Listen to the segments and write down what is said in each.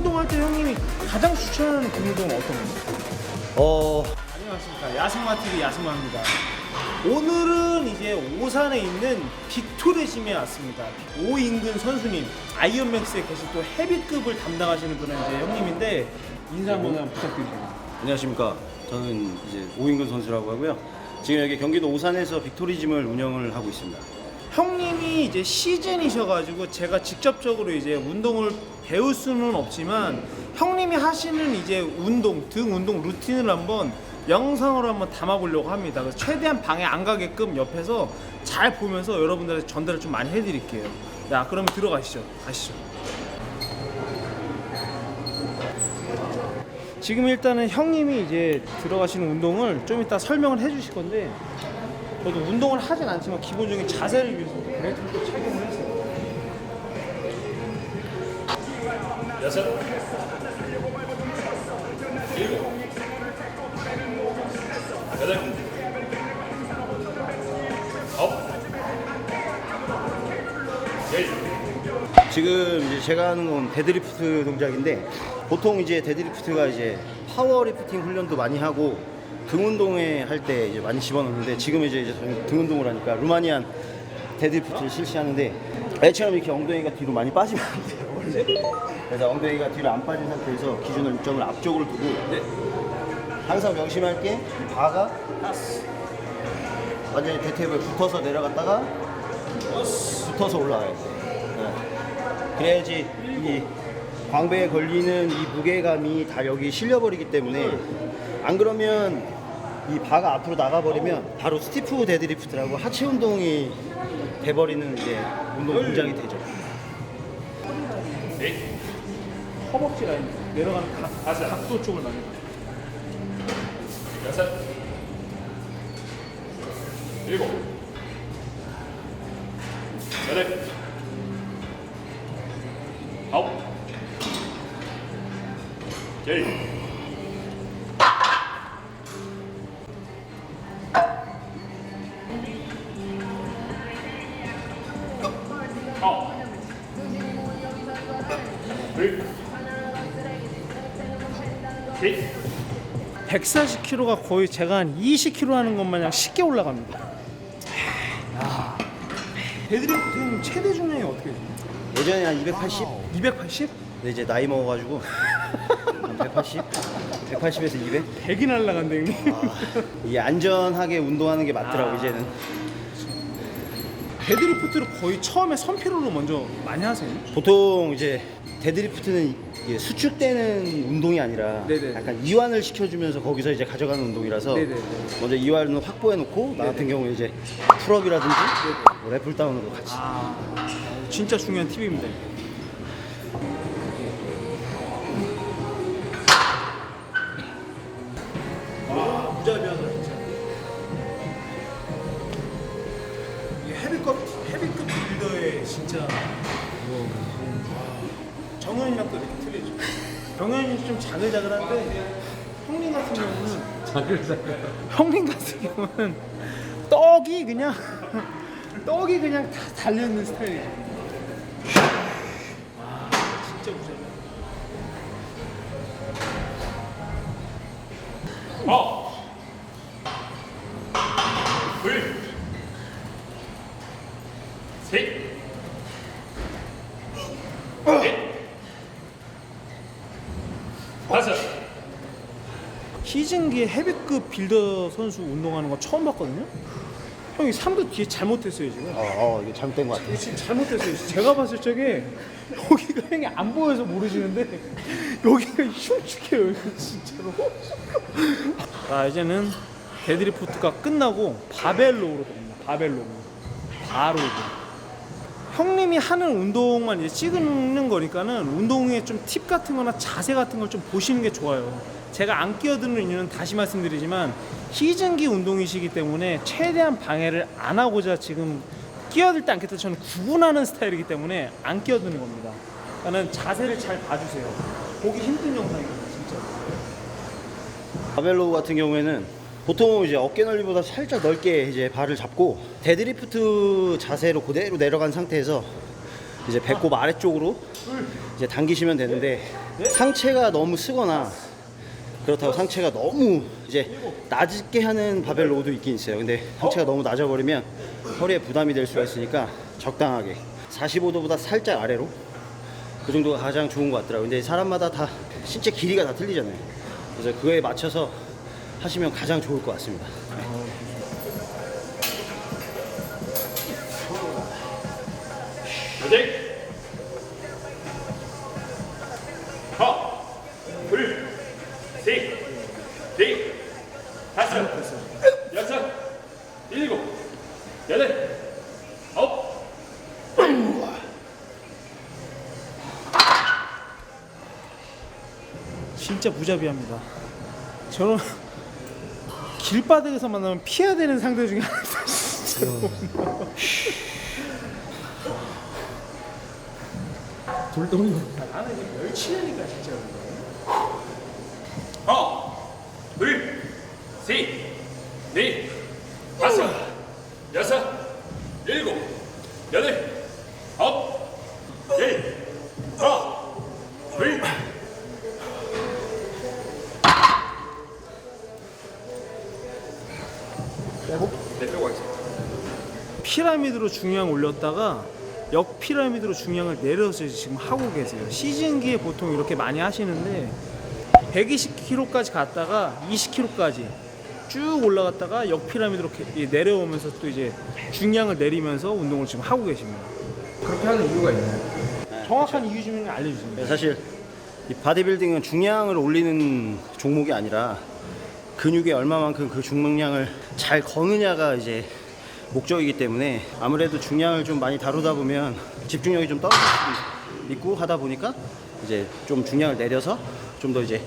운동할 때 형님이 가장 추천하는 등 운동은 어떤 건가요? 안녕하십니까, 야생마TV 야생마입니다. 오늘은 이제 오산에 있는 빅토레짐에 왔습니다. 오인근 선수님, 아이언맥스에 계신 또 헤비급을 담당하시는 그런 이제 형님인데 인사 한번 부탁드립니다. 안녕하십니까. 저는 이제 오인근 선수라고 하고요. 지금 여기 경기도 오산에서 빅토리짐을 운영을 하고 있습니다. 형님이 이제 시즌이셔가지고 제가 직접적으로 이제 운동을 배울 수는 없지만 형님이 하시는 이제 운동, 등 운동 루틴을 한번 영상으로 한번 담아보려고 합니다. 그래서 최대한 방해 안 가게끔 옆에서 잘 보면서 여러분들한테 전달을 좀 많이 해드릴게요. 자, 그럼 들어가시죠. 가시죠. 지금 일단은 형님이 이제 들어가시는 운동을 좀 이따 설명을 해주실 건데 저도 운동을 하진 않지만 기본적인 자세를 위해서 벨트를 또 착용을 했어요. 여섯, 일곱, 여덟, 아홉, 열. 지금 이제 제가 하는 건 데드리프트 동작인데 보통 이제 데드리프트가 이제 파워리프팅 훈련도 많이 하고 등 운동에 할 때 이제 많이 집어넣는데 지금 이제 저는 등 운동을 하니까 루마니안 데드리프트를 실시하는데 애처럼 이렇게 엉덩이가 뒤로 많이 빠지면 안 돼요. 그래서 엉덩이가 뒤로 안 빠진 상태에서 기준을 점을 앞쪽으로 두고 항상 명심할 게 바가 완전히 대퇴부에 붙어서 내려갔다가 붙어서 올라가야 돼요. 네. 그래야지 이 광배에 걸리는 이 무게감이 다 여기 실려버리기 때문에 안 그러면 이 바가 앞으로 나가버리면 바로 스티프 데드리프트라고 하체 운동이 돼버리는 이제 운동 동작이 되죠. 허벅지 라인 내려가는 각도 쪽을 많이 봐요. 여섯, 일곱, 여덟, 아홉, 열. 아홉, 둘, 셋. 140kg가 거의 제가 한 20kg 하는 것 마냥 쉽게 올라갑니다. 데드리프트 최대 중량이 어떻게 돼요? 예전에 한 280? 280? 근데 이제 나이 먹어가지고 한 180? 180에서 200? 100이 날라간다 형님. 이 안전하게 운동하는 게 맞더라고 이제는. 데드리프트를 거의 처음에 선피로로 먼저 많이 하세요? 보통 이제 데드리프트는 이게 수축되는 운동이 아니라 네네. 약간 이완을 시켜주면서 거기서 이제 가져가는 운동이라서 네네네. 먼저 이완을 확보해 놓고 나 같은 경우에 이제 풀업이라든지 뭐 랩풀다운으로 같이. 진짜 중요한 팁입니다. 무자비하다 진짜. 이게 헤비급 빌더의 진짜 정현이랑 또 이렇게 틀리죠. 정현이 좀 자글자글한데 형님 같은 경우는 형님 같은 경우는 떡이 그냥 다 달려있는 스타일이에요. 와, 진짜 무자비하다. 하나, 둘, 셋, 넷, 다섯. 시즌기에 헤비급 빌더 선수 운동하는 거 처음 봤거든요. 형이 3도 뒤에 잘못했어요 지금. 이게 잘못된 것 같아요. 지금 잘못했어요. 제가 봤을 적에 여기가 형이 안 보여서 모르시는데 여기가 흉측해요 여기 진짜로. 자, 이제는 데드리프트가 끝나고 바벨로우로 갑니다. 바벨로우 바로 이제 형님이 하는 운동만 이제 찍는 거니까는 운동에 좀 팁 같은 거나 자세 같은 걸 좀 보시는 게 좋아요. 제가 안 끼어드는 이유는 다시 말씀드리지만 시즌기 운동이시기 때문에 최대한 방해를 안 하고자 지금 끼어들 때 않겠다 저는 구분하는 스타일이기 때문에 안 끼어드는 겁니다. 그러니까 자세를 잘 봐주세요. 보기 힘든 영상이거든요 진짜. 바벨로우 같은 경우에는 보통 이제 어깨 넓이보다 살짝 넓게 이제 발을 잡고 데드리프트 자세로 그대로 내려간 상태에서 이제 배꼽 아래쪽으로 이제 당기시면 되는데 상체가 너무 쓰거나 그렇다고 상체가 너무 이제 낮게 하는 바벨 로우도 있긴 있어요. 근데 상체가 너무 낮아버리면 허리에 부담이 될 수가 있으니까 적당하게 45도보다 살짝 아래로 그 정도가 가장 좋은 것 같더라고요. 근데 사람마다 다 신체 길이가 다 틀리잖아요. 그래서 그거에 맞춰서 하시면 가장 좋을 것 같습니다. 여덟, 하나, 둘, 셋, 넷, 다섯, 여섯, 일곱, 여덟, 아홉. 진짜 무자비합니다. 저는 길바닥에서 만나면 피해야 되는 상대 중에 하나입니다. 진짜. 돌덩이. 나는 이제 멸치라니까 진짜. 하나, 둘, 셋, 넷, 다섯, 여섯, 일곱, 여덟, 아홉, 열. 하나, 둘. 네, 빼고 가겠습니다. 피라미드로 중량 올렸다가 역 피라미드로 중량을 내려서 지금 하고 계세요. 시즌기에 보통 이렇게 많이 하시는데 120kg까지 갔다가 20kg까지 쭉 올라갔다가 역 피라미드로 내려오면서 또 이제 중량을 내리면서 운동을 지금 하고 계십니다. 그렇게 하는 이유가 있나요? 정확한 이유 좀 알려주세요. 사실 이 바디빌딩은 중량을 올리는 종목이 아니라 근육에 얼마만큼 그 중량을 잘 거느냐가 이제 목적이기 때문에 아무래도 중량을 좀 많이 다루다 보면 집중력이 좀 떨어질 수도 있고 하다 보니까 이제 좀 중량을 내려서 좀 더 이제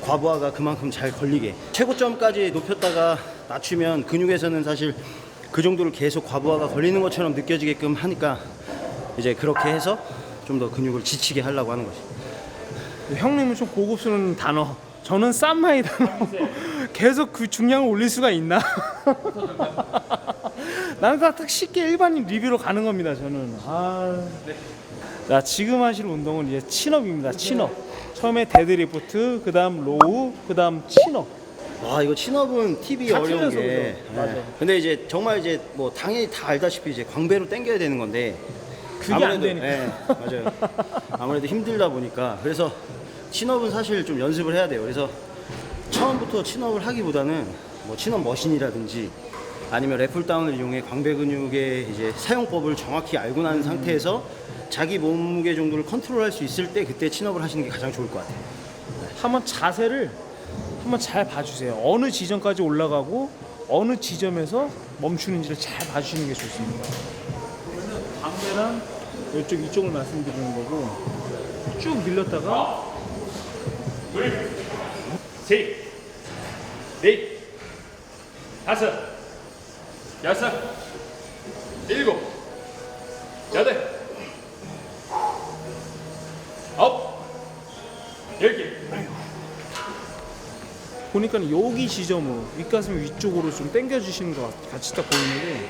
과부하가 그만큼 잘 걸리게 최고점까지 높였다가 낮추면 근육에서는 사실 그 정도를 계속 과부하가 걸리는 것처럼 느껴지게끔 하니까 이제 그렇게 해서 좀 더 근육을 지치게 하려고 하는 거지. 형님은 좀 고급스러운 단어. 저는 쌈마이 단어. 계속 그 중량을 올릴 수가 있나? 나는 다 딱 쉽게 일반인 리뷰로 가는 겁니다. 저는. 자, 지금 하실 운동은 이제 친업입니다. 친업. 처음에 데드리프트, 그다음 로우, 그다음 친업. 와 이거 친업은 팁이 다 어려운 틀려서 게 그죠? 맞아요. 근데 이제 정말 이제 뭐 당연히 다 알다시피 이제 광배로 당겨야 되는 건데 그게 안 되니까. 맞아요. 아무래도 힘들다 보니까 그래서 친업은 사실 좀 연습을 해야 돼요. 그래서 처음부터 친업을 하기보다는 뭐 친업 머신이라든지 아니면 랩풀다운을 이용해 광배 근육의 이제 사용법을 정확히 알고 난 상태에서 자기 몸무게 정도를 컨트롤할 수 있을 때 그때 친업을 하시는 게 가장 좋을 것 같아요. 한번 자세를 한번 잘 봐주세요. 어느 지점까지 올라가고 어느 지점에서 멈추는지를 잘 봐주시는 게 좋습니다. 광배랑 이쪽을 말씀드리는 거고 쭉 밀렸다가 둘, 셋, 넷, 다섯, 여섯, 일곱, 여덟, 아홉, 10개. 보니까 여기 지점으로 윗가슴 위쪽으로 좀 당겨주시는 것 같이 딱 보이는데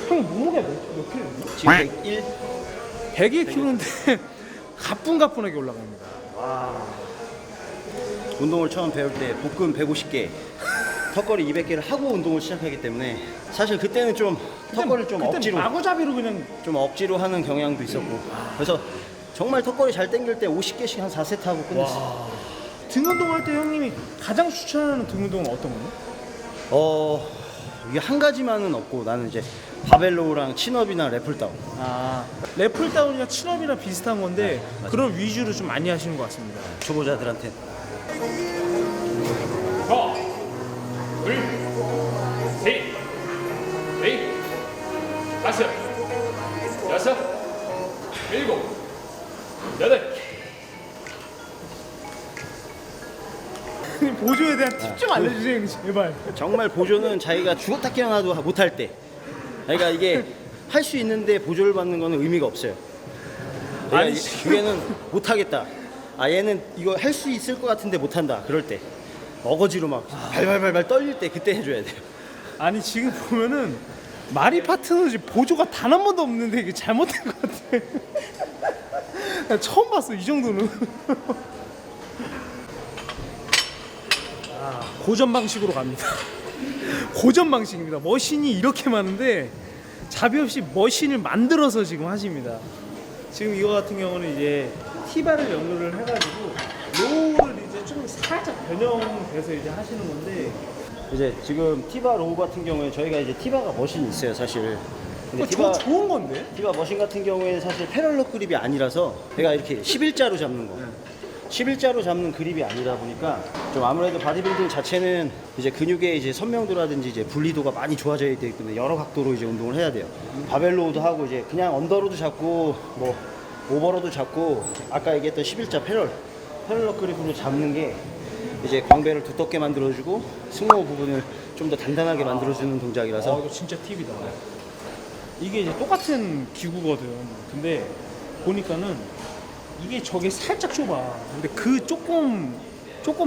형 몸무게 몇 킬로인데? 지금 101 101kg인데 가뿐가뿐하게 올라갑니다. 운동을 처음 배울 때 복근 150개, 턱걸이 200개를 하고 운동을 시작하기 때문에 사실 그때는 좀 턱걸이를 좀 그때 억지로 마구잡이로 그냥 하는 경향도 있었고 그래서 정말 턱걸이 잘 당길 때 50개씩 한 4세트 하고 끝냈어요. 등 운동할 때 형님이 가장 추천하는 등 운동은 어떤 거예요? 이게 한 가지만은 없고 나는 이제 바벨로우랑 친업이나 랩풀다운. 랩풀다운이나 친업이랑 비슷한 건데 그런 위주로 좀 많이 하시는 것 같습니다. 초보자들한테 하나, 둘, 셋, 넷, 다섯, 여섯, 일곱, 여덟. 보조에 대한 팁 좀 알려주세요, 형님, 제발. 정말 보조는 자기가 죽었다 깨어나도 못할 때 그러니까 이게 할 수 있는데 보조를 받는 거는 의미가 없어요. 아니, 얘는 못하겠다. 얘는 이거 할 수 있을 것 같은데 못한다. 그럴 때 어거지로 막 발발발발 떨릴 때 그때 해줘야 돼요. 아니 지금 보면은 마리 파트너즈 보조가 단 한 번도 없는데 이게 잘못된 것 같아. 나 처음 봤어 이 정도는. 고전 방식으로 갑니다. 고전 방식입니다. 머신이 이렇게 많은데 자비 없이 머신을 만들어서 지금 하십니다. 지금 이거 같은 경우는 이제 티바를 연결을 해가지고 로우를 이제 좀 살짝 변형돼서 이제 하시는 건데 이제 지금 티바 로우 같은 경우에 저희가 이제 티바가 머신이 있어요, 사실. 근데 저 좋은 건데? 티바 머신 같은 경우에는 사실 패럴럿 그립이 아니라서 내가 이렇게 11자로 잡는 거. 11자로 잡는 그립이 아니다 보니까 좀 아무래도 바디빌딩 자체는 이제 근육의 이제 선명도라든지 이제 분리도가 많이 좋아져야 되기 때문에 여러 각도로 이제 운동을 해야 돼요. 바벨로우도 하고 이제 그냥 언더로도 잡고 뭐 오버로도 잡고 아까 얘기했던 11자 패럴럿 그립으로 잡는 게 이제 광배를 두텁게 만들어주고 승모 부분을 좀 더 단단하게 만들어주는 동작이라서 이거 진짜 팁이다. 이게 이제 똑같은 기구거든. 근데 보니까는 이게 저게 살짝 좁아. 근데 그 조금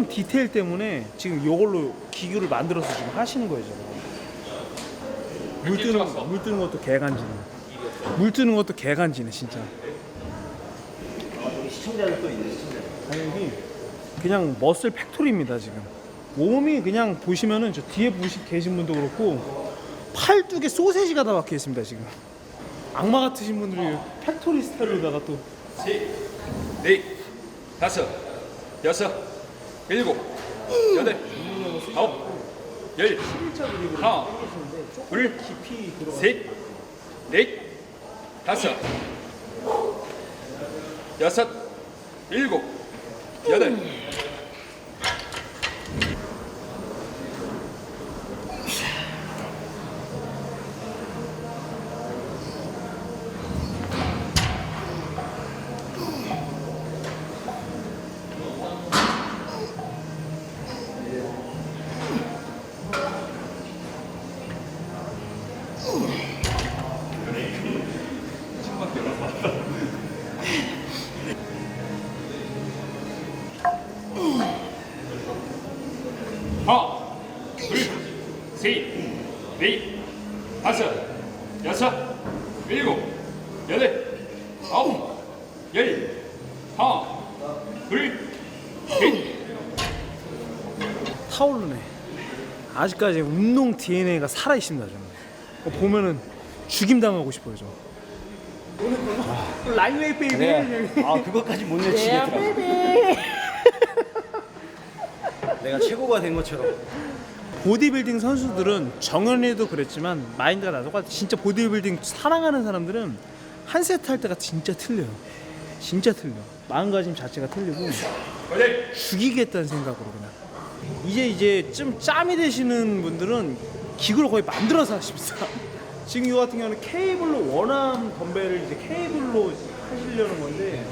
디테일 때문에 지금 이걸로 기구를 만들어서 지금 하시는 거예요. 물 뜨는 것도 개간지네. 물 뜨는 것도 개간지네 진짜. 시청자들 또 있네, 시청자. 아니 여기 그냥 머슬 팩토리입니다 지금. 몸이 그냥 보시면은 저 뒤에 계신 분도 그렇고 팔뚝에 소세지가 다 박혀 있습니다 지금. 악마 같으신 분들이 팩토리 스타일로다가 또 셋, 넷, 다섯, 여섯, 일곱, 여덟, 아홉, 열, 하나, 둘, 깊이 들어가. 셋, 넷, 다섯, 여섯, 일곱, 여덟. 하나, 둘, 셋, 넷, 다섯, 여섯, 일곱, 여덟, 아홉, 열, 하나, 둘, 셋. 타오르네. 아직까지 운동 DNA가 살아 있습니다 저는. 보면은 죽임 당하고 싶어요 저. 라이웨이 베이비. 아 그것까지 못 내치겠더라. 내가 최고가 된 것처럼. 보디빌딩 선수들은 정현이도 그랬지만 마인드가 다 똑같아. 진짜 보디빌딩 사랑하는 사람들은 한 세트 할 때가 진짜 틀려요. 진짜 틀려. 마음가짐 자체가 틀리고 죽이겠다는 생각으로 그냥. 이제 좀 짬이 되시는 분들은 기구를 거의 만들어서 하십니다. 지금 이거 같은 경우는 케이블로 원암 덤벨을 이제 케이블로 하시려는 건데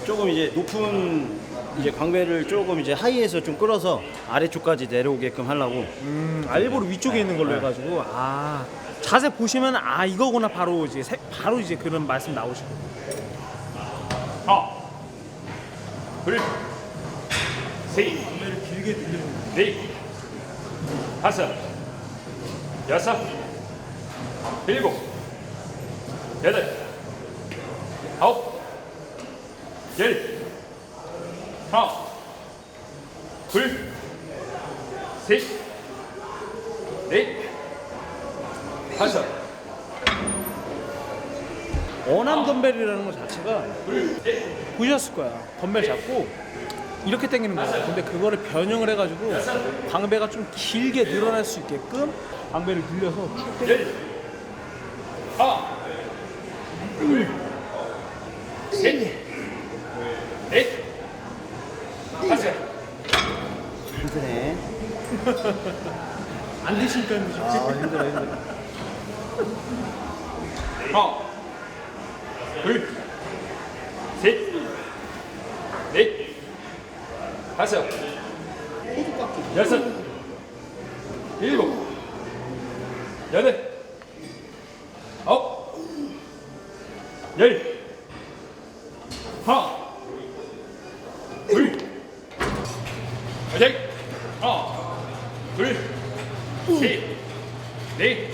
조금 이제 높은 이제 광배를 조금 이제 하이에서 좀 끌어서 아래쪽까지 내려오게끔 하려고. 일부러 위쪽에 있는 걸로 해가지고 자세 보시면 이거구나 바로 이제 그런 말씀 나오시고. 하나, 둘, 셋, 넷, 다섯, 여섯, 일곱, 여덟, 아홉, 열, 하나, 둘, 셋, 넷, 다섯. 원암 덤벨이라는 것 자체가 보셨을 거야. 덤벨 잡고 이렇게 당기는 거야. 근데 그거를 변형을 해가지고 광배가 좀 길게 늘어날 수 있게끔 광배를 늘려서 쭉 당겨. 하나, 둘, 셋, 넷, 다섯. 힘드네. 안 되시니까 힘드시지. 힘들어. 하나, 둘, 셋, 넷, 다섯, 여섯, 일곱, 여덟, 아홉, 열, 하나, 둘, 셋, 하나, 둘, 셋, 넷,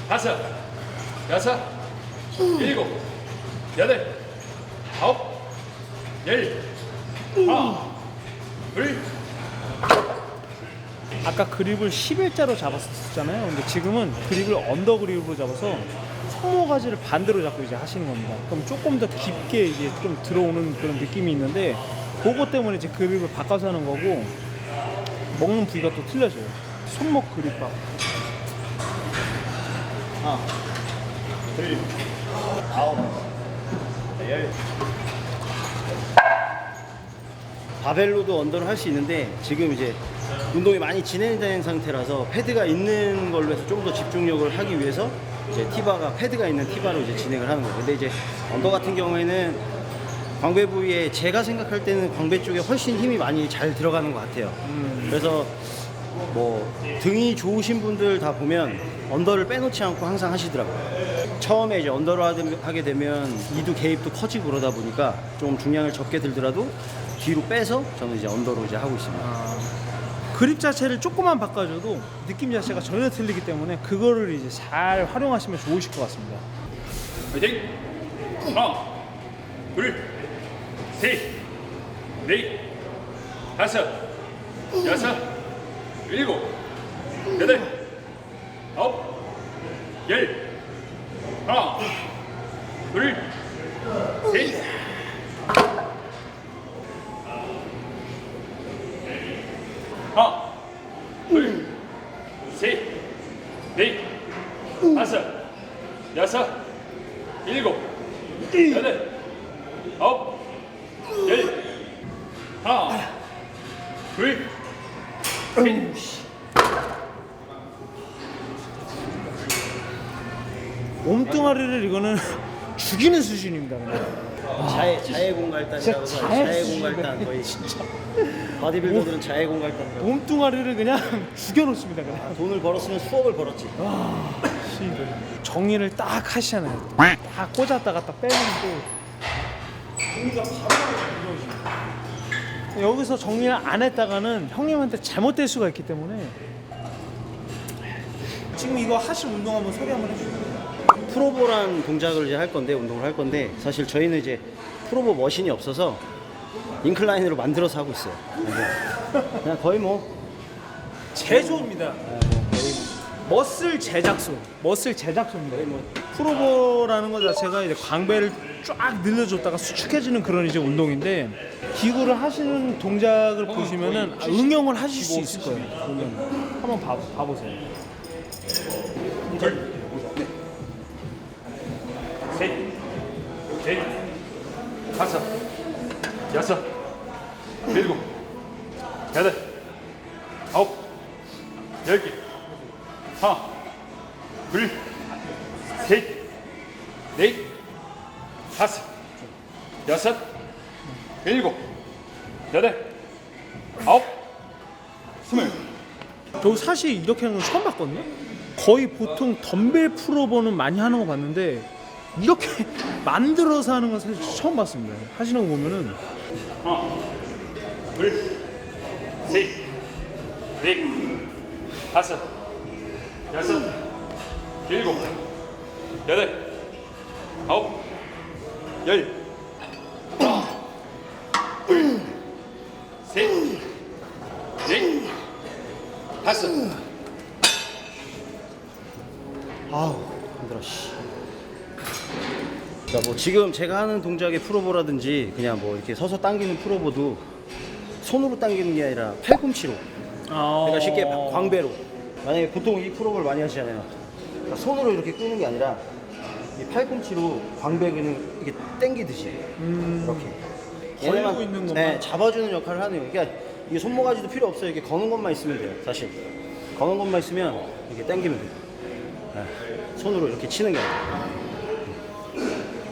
다섯, 여섯, 일곱, 여덟, 아홉, 열, 하나, 둘, 아까 그립을 11자로 잡았었잖아요. 근데 지금은 그립을 언더 그립으로 잡아서 손모가지를 반대로 잡고 이제 하시는 겁니다. 그럼 조금 더 깊게 이제 좀 들어오는 그런 느낌이 있는데 그것 때문에 이제 그립을 바꿔서 하는 거고 먹는 부위가 또 틀려져요. 손목 그립밥. 하나, 둘, 아홉, 열. 바벨로도 언더를 할 수 있는데 지금 이제 운동이 많이 진행된 상태라서 패드가 있는 걸로 해서 좀 더 집중력을 하기 위해서 이제 티바가 패드가 있는 티바로 이제 진행을 하는 거예요. 근데 이제 언더 같은 경우에는 광배 부위에 제가 생각할 때는 광배 쪽에 훨씬 힘이 많이 잘 들어가는 것 같아요. 그래서 뭐 등이 좋으신 분들 다 보면 언더를 빼놓지 않고 항상 하시더라고요. 처음에 이제 언더를 하게 되면 이두 개입도 커지고 그러다 보니까 좀 중량을 적게 들더라도 뒤로 빼서 저는 이제 언더로 이제 하고 있습니다. 그립 자체를 조금만 바꿔줘도 느낌 자체가 전혀 틀리기 때문에 그거를 이제 잘 활용하시면 좋으실 것 같습니다. 화이팅! 하나, 둘, 셋, 넷, 다섯, 여섯, 일곱, 여덟, 아홉, 열. 하나, 둘, 셋. 하나, 둘, 셋, 넷, 다섯, 여섯, 일곱, 여덟, 아홉, 열. 하나, 둘, 셋. 몸뚱아리를 이거는 죽이는 수준입니다. 그냥. 자해 공갈단이라고 해서 자해 공갈단 거의 진짜 바디빌더들은 자해 공갈단. 몸뚱아리를 그냥 죽여놓습니다. 그냥. 돈을 벌었으면 수억을 벌었지. 정리를 딱 하시잖아요. 딱 꽂았다가 딱 빼면 또 여기서 정리를 안 했다가는 형님한테 잘못될 수가 있기 때문에 지금 이거 하실 운동 한번 소개 한번 해주세요. 프로보란 동작을 이제 할 건데 운동을 할 건데 사실 저희는 이제 프로보 머신이 없어서 인클라인으로 만들어서 하고 있어요. 그냥 거의 뭐 제조입니다. 머슬 제작소, 머슬 제작소입니다. 프로보라는 것 자체가 이제 광배를 쫙 늘려줬다가 수축해지는 그런 이제 운동인데 기구를 하시는 동작을 보시면은 응용을 하실 수 있을 거예요. 응용. 한번 봐보세요. 둘, 셋, 넷, 다섯, 여섯, 일곱, 여덟, 아홉, 열 개. 하나, 둘, 셋, 넷, 다섯, 여섯, 일곱, 여덟, 아홉, 스물. 저 사실 이렇게 하는 건 처음 봤거든요. 거의 보통 덤벨 프로보는 많이 하는 거 봤는데 이렇게 만들어서 하는 건 사실 처음 봤습니다. 하시는 거 보면은 하나, 둘, 셋, 넷, 다섯, 여섯, 일곱, 여덟, 아홉, 열. 하나, 둘, 셋, 넷, 다섯. 아우 힘들어 씨. 그러니까 뭐 지금 제가 하는 동작의 프로보라든지 그냥 뭐 이렇게 서서 당기는 프로보도 손으로 당기는 게 아니라 팔꿈치로. 그러니까 쉽게 광배로. 만약에 보통 이 프로볼 많이 하시잖아요. 그러니까 손으로 이렇게 끄는 게 아니라 이 팔꿈치로 광배 그냥 이렇게 당기듯이 이렇게. 걸고 있는 것만? 네, 잡아주는 역할을 하는 거예요. 그러니까 이게 손모가지도 필요 없어요. 이렇게 거는 것만 있으면 돼요. 사실 거는 것만 있으면 이렇게 당기면 돼요. 네, 손으로 이렇게 치는 게 아니라.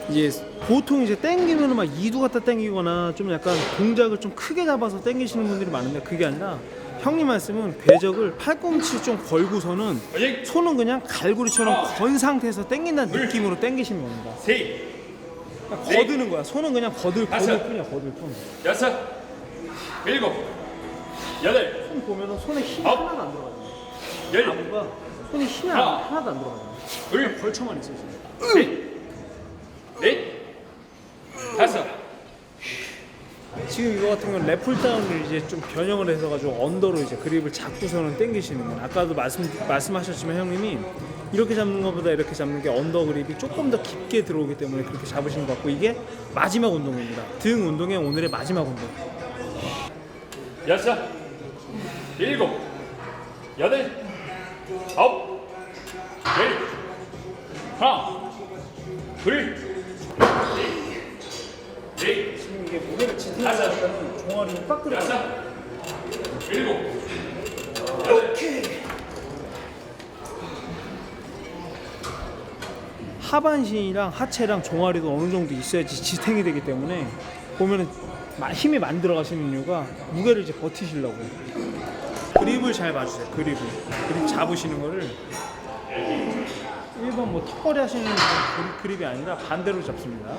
이제 보통 이제 땡기면은 막 이두 갖다 땡기거나 좀 약간 동작을 좀 크게 잡아서 땡기시는 분들이 많은데 그게 아니라 형님 말씀은 궤적을 팔꿈치 좀 걸고서는 손은 그냥 갈고리처럼 건 상태에서 땡긴다는 느낌으로 땡기시는 겁니다. 셋, 그냥 거드는 거야. 손은 그냥 거들 뿐이야. 거들 뿐. 여섯, 일곱, 여덟, 손 보면은 손에 힘이 아홉. 하나도 안 들어가요. 열. 나무가 손에 힘이 하나. 하나도 안 들어가요. 둘, 걸쳐만 있어요. 지금. 셋, 넷, 다섯, 지금 이거 같은 경우는 랩풀 다운을 이제 좀 변형을 해서 가지고 언더로 이제 그립을 잡고서는 당기시는 건 아까도 말씀하셨지만 형님이 이렇게 잡는 것보다 이렇게 잡는 게 언더 그립이 조금 더 깊게 들어오기 때문에 그렇게 잡으시는 것 같고 이게 마지막 운동입니다. 등 운동의 오늘의 마지막 운동. 6, 7, 8, 9, 10, 하나, 둘, 셋, 지금 이게 무게를 지탱하려면 종아리를 빡 들어가요. 6, 7, 8, 하반신이랑 하체랑 종아리도 어느 정도 있어야지 지탱이 되기 때문에 보면은 힘이 많이 들어가시는 이유가 무게를 이제 버티시려고. 그립을 잘 봐주세요. 그립 잡으시는 거를 일반 뭐 턱걸이 하시는 그립이 아니라 반대로 잡습니다.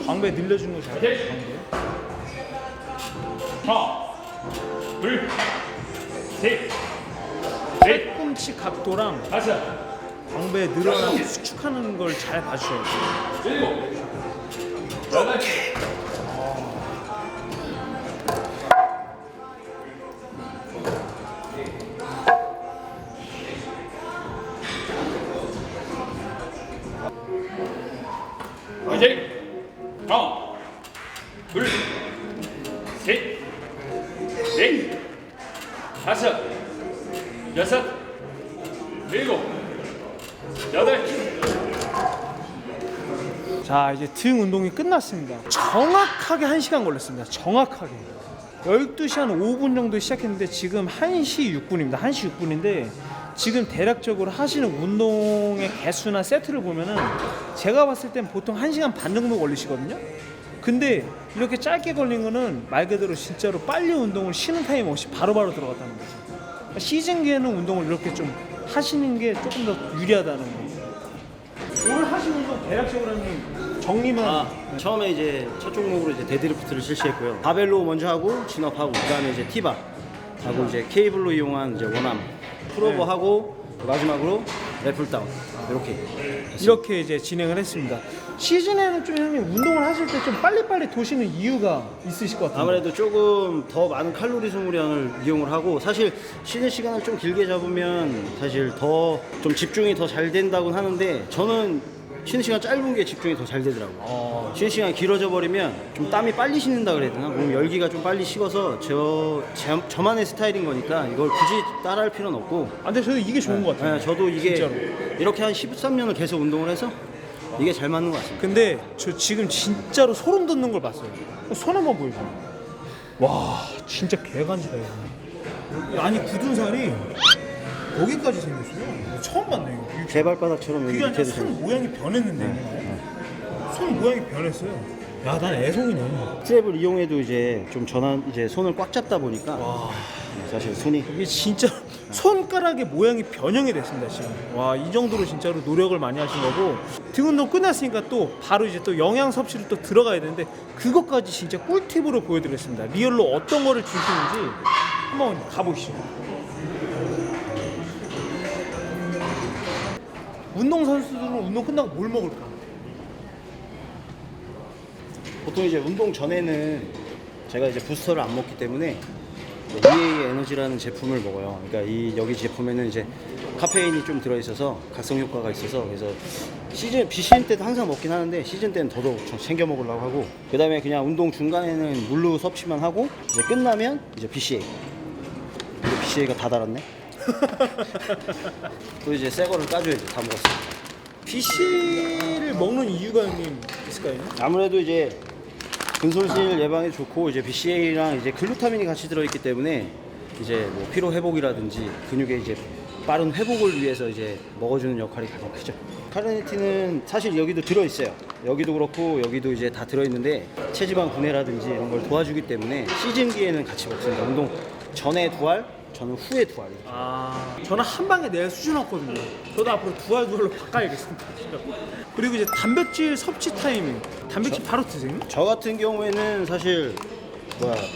광배 늘려주는 거 잘해요. 광배. 하나, 둘, 셋, 넷, 팔꿈치 각도랑 다섯, 광배 늘어나고 수축하는 걸 잘 봐주셔야 돼요. 일곱, 여덟, 화이팅! 하나, 둘, 셋, 넷, 다섯, 여섯, 일곱, 여덟. 자, 이제 등 운동이 끝났습니다. 정확하게 1시간 걸렸습니다. 정확하게 12시 한 5분 정도 시작했는데 지금 1시 6분입니다. 1시 6분인데 지금 대략적으로 하시는 운동의 개수나 세트를 보면은 제가 봤을 땐 보통 1시간 반 정도 걸리시거든요. 근데 이렇게 짧게 걸린 거는 말 그대로 진짜로 빨리 운동을 쉬는 타임 없이 바로바로 들어갔다는 거죠. 그러니까 시즌기에는 운동을 이렇게 좀 하시는 게 조금 더 유리하다는 거예요. 오늘 하신 운동 대략적으로 정리만. 처음에 이제 첫 종목으로 이제 데드리프트를 실시했고요. 바벨로 먼저 하고 진업하고 그다음에 이제 티바 하고 이제 케이블로 이용한 이제 원암 풀오버 하고 마지막으로 랩풀 다운 이렇게 이제 진행을 했습니다. 시즌에는 좀 형님 운동을 하실 때 좀 빨리빨리 도시는 이유가 있으실 것 같아요. 아무래도 조금 더 많은 칼로리 소모량을 이용을 하고 사실 쉬는 시간을 좀 길게 잡으면 사실 더 좀 집중이 더 잘 된다고는 하는데 저는 쉬는 시간 짧은 게 집중이 더 잘 되더라고요. 쉬는 시간 길어져 버리면 좀 땀이 빨리 식는다 그래야 되나? 몸 열기가 좀 빨리 식어서 저만의 스타일인 거니까 이걸 굳이 따라할 필요는 없고. 근데 저도 이게 좋은 것 같아요. 네, 저도 이게 진짜로. 이렇게 한 13년을 계속 운동을 해서 이게 잘 맞는 것 같습니다. 근데 저 지금 진짜로 소름 돋는 걸 봤어요. 손 한번 보여줘요. 와, 진짜 개간지다 이거. 아니 굳은 살이 여기까지 생겼어요. 처음 봤네요. 제 발바닥처럼 여기 그게 아니라 밑에도 손 좀 모양이 변했는데 손 모양이 변했어요. 야, 난 애송이네. 스트랩을 이용해도 이제 좀 이제 손을 꽉 잡다 보니까 와, 사실 손이 이게 진짜 손가락의 모양이 변형이 됐습니다 지금. 와, 이 정도로 진짜로 노력을 많이 하신 거고 등 운동 끝났으니까 또 바로 이제 또 영양 섭취를 또 들어가야 되는데 그것까지 진짜 꿀팁으로 보여드렸습니다. 리얼로 어떤 거를 드시는지 한번 가보시죠. 운동 선수들은 운동 끝나고 뭘 먹을까? 보통 이제 운동 전에는 제가 이제 부스터를 안 먹기 때문에 EA 에너지라는 제품을 먹어요. 그러니까 여기 제품에는 이제 카페인이 좀 들어있어서 각성 효과가 있어서 그래서 비시즌 때도 항상 먹긴 하는데 시즌 때는 더더욱 챙겨 먹으려고 하고 그 다음에 그냥 운동 중간에는 물로 섭취만 하고 이제 끝나면 이제 BCA. 근데 BCA가 다 달았네. 또 이제 새 거를 까줘야지. 다 먹었어. BC를 먹는 이유가 형님 있을까요? 아무래도 이제 근손실 예방에 좋고 이제 BCA랑 이제 글루타민이 같이 들어있기 때문에 이제 뭐 피로 회복이라든지 근육의 이제 빠른 회복을 위해서 이제 먹어주는 역할이 가장 크죠. 카르니틴은 사실 여기도 들어있어요. 여기도 그렇고 여기도 이제 다 들어있는데 체지방 분해라든지 이런 걸 도와주기 때문에 시즌기에는 같이 먹습니다. 운동 전에 2알, 저는 후에 2알. 저는 한 방에 내일 수준 없거든요. 저도 앞으로 2알로 바꿔야겠습니다. 그리고 이제 단백질 섭취 타이밍. 단백질 바로 드세요? 저 같은 경우에는 사실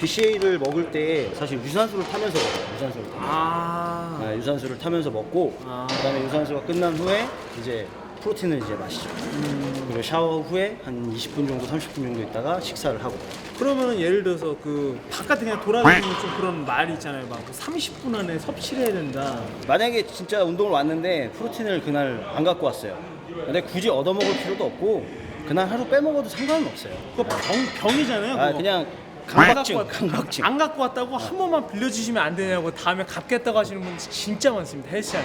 BCA를 먹을 때 사실 유산소를 타면서 먹어요. 유산소를 타면서 먹고 그다음에 유산소가 끝난 후에 이제 프로틴을 이제 마시죠. 그리고 샤워 후에 한 20분 정도, 30분 정도 있다가 식사를 하고. 그러면은 예를 들어서 그 바깥에 그냥 돌아다니는 좀 그런 말이 있잖아요. 막 30분 안에 섭취를 해야 된다. 만약에 진짜 운동을 왔는데 프로틴을 그날 안 갖고 왔어요. 근데 굳이 얻어먹을 필요도 없고 그날 하루 빼먹어도 상관은 없어요. 그거 병이잖아요. 아, 그거. 그냥 안 강박증, 갖고 왔- 강박증. 안 갖고 왔다고 한 번만 빌려주시면 안 되냐고 다음에 갚겠다고 하시는 분 진짜 많습니다. 헬스장에.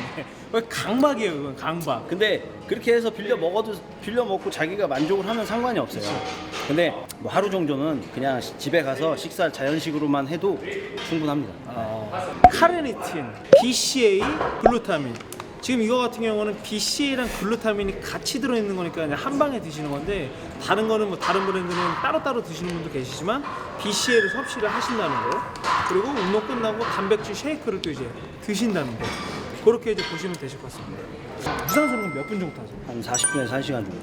강박이에요, 그건 강박. 근데 그렇게 해서 빌려 먹고 자기가 만족을 하면 상관이 없어요. 근데 뭐 하루 정도는 그냥 집에 가서 식사 자연식으로만 해도 충분합니다. 카르니틴, BCA, 글루타민. 지금 이거 같은 경우는 BCA랑 글루타민이 같이 들어있는 거니까 그냥 한 방에 드시는 건데 다른 거는 뭐 다른 브랜드는 따로따로 드시는 분도 계시지만 BCA를 섭취를 하신다는 거 그리고 운동 끝나고 단백질 쉐이크를 또 이제 드신다는 거 그렇게 이제 보시면 되실 것 같습니다. 유산소는 몇 분 정도 타세요? 한 40분에서 1시간 정도.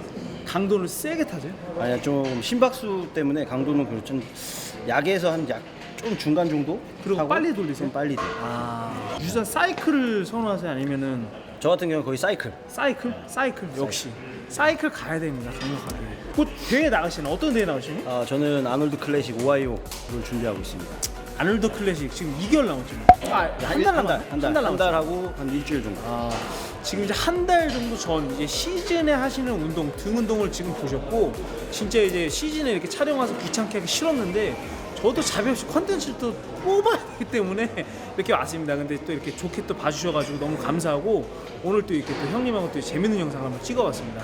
강도를 세게 타세요? 아니야, 좀 심박수 때문에 강도는 좀 약에서 한 좀 중간 정도? 그리고 하고 빨리 돌리세요? 좀 빨리 돼요. 유산 사이클을 선호하세요? 아니면은 저 같은 경우는 거의 사이클. 사이클 역시 사이클 가야 됩니다. 강력하게. 곧 대회 나가시는 어떤 대회 나가시는? 저는 아놀드 클래식 OIO를 준비하고 있습니다. 아놀드 클래식 지금 2개월 남았죠. 한 달 하고 한 일주일 정도. 지금 이제 한 달 정도 전 이제 시즌에 하시는 운동 등 운동을 지금 보셨고 진짜 이제 시즌에 이렇게 촬영 와서 귀찮게 하기 싫었는데 저도 자비 없이 컨텐츠를 또 뽑아야 되기 때문에 이렇게 왔습니다. 근데 또 이렇게 좋게 또 봐주셔가지고 너무 감사하고 오늘 또 이렇게 또 형님하고 또 재밌는 영상 한번 찍어봤습니다.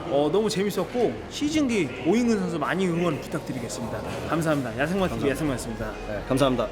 너무 재밌었고 시즌기 오인근 선수 많이 응원 부탁드리겠습니다. 감사합니다. 야생마 TV 야생마였습니다. 네, 감사합니다.